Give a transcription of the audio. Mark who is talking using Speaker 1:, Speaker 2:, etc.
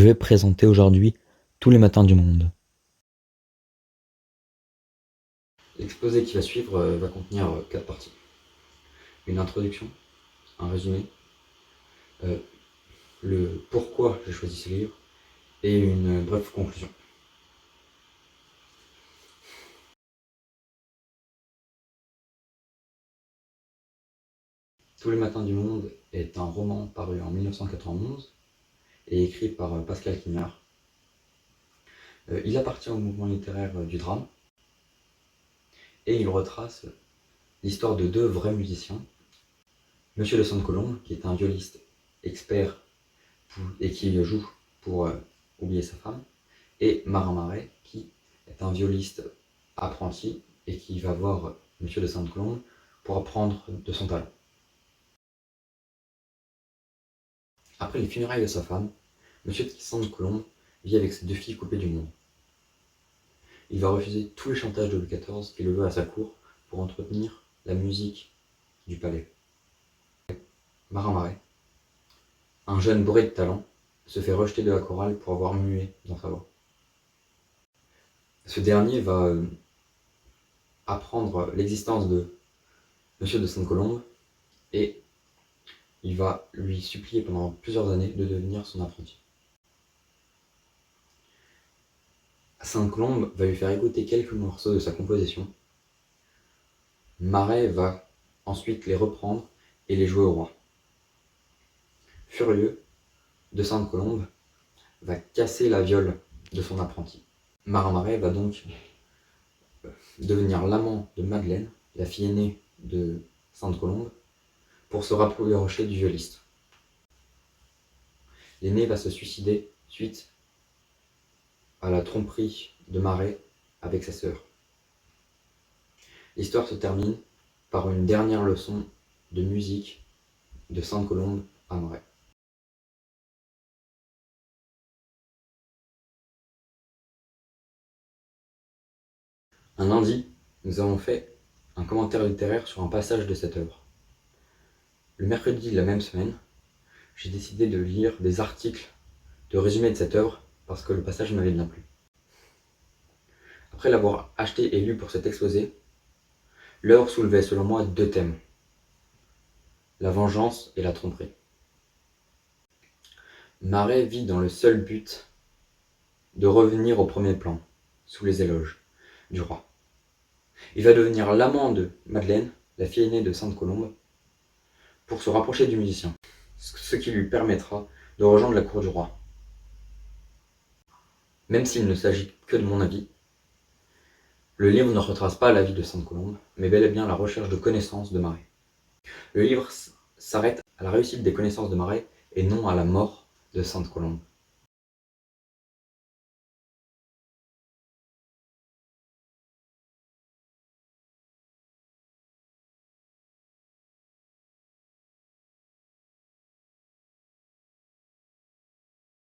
Speaker 1: Je vais présenter aujourd'hui Tous les matins du monde.
Speaker 2: L'exposé qui va suivre va contenir 4 parties. Une introduction, un résumé, le pourquoi j'ai choisi ce livre et une brève conclusion. Tous les matins du monde est un roman paru en 1991 et écrit par Pascal Quignard. Il appartient au mouvement littéraire du drame et il retrace l'histoire de deux vrais musiciens. Monsieur de Sainte-Colombe, qui est un violiste expert et qui joue pour oublier sa femme, et Marin Marais, qui est un violiste apprenti et qui va voir Monsieur de Sainte-Colombe pour apprendre de son talent. Après les funérailles de sa femme, Monsieur de Sainte-Colombe vit avec ses deux filles coupées du monde. Il va refuser tous les chantages de Louis XIV qui le veut à sa cour pour entretenir la musique du palais. Marin Marais, un jeune bourré de talent, se fait rejeter de la chorale pour avoir mué dans sa voix. Ce dernier va apprendre l'existence de Monsieur de Sainte-Colombe et il va lui supplier pendant plusieurs années de devenir son apprenti. Sainte-Colombe va lui faire écouter quelques morceaux de sa composition. Marais va ensuite les reprendre et les jouer au roi. Furieux, de Sainte-Colombe va casser la viole de son apprenti. Marin Marais va donc devenir l'amant de Madeleine, la fille aînée de Sainte-Colombe, pour se rapprocher du violiste. L'aîné va se suicider suite à la tromperie de Marais avec sa sœur. L'histoire se termine par une dernière leçon de musique de Sainte-Colombe à Marais. Un lundi, nous avons fait un commentaire littéraire sur un passage de cette œuvre. Le mercredi de la même semaine, j'ai décidé de lire des articles de résumé de cette œuvre parce que le passage m'avait bien plu. Après l'avoir acheté et lu pour cet exposé, l'œuvre soulevait selon moi deux thèmes: la vengeance et la tromperie. Marais vit dans le seul but de revenir au premier plan, sous les éloges du roi. Il va devenir l'amant de Madeleine, la fille aînée de Sainte-Colombe, pour se rapprocher du musicien, ce qui lui permettra de rejoindre la cour du roi. Même s'il ne s'agit que de mon avis, le livre ne retrace pas la vie de Sainte-Colombe, mais bel et bien la recherche de connaissances de Marais. Le livre s'arrête à la réussite des connaissances de Marais et non à la mort de Sainte-Colombe.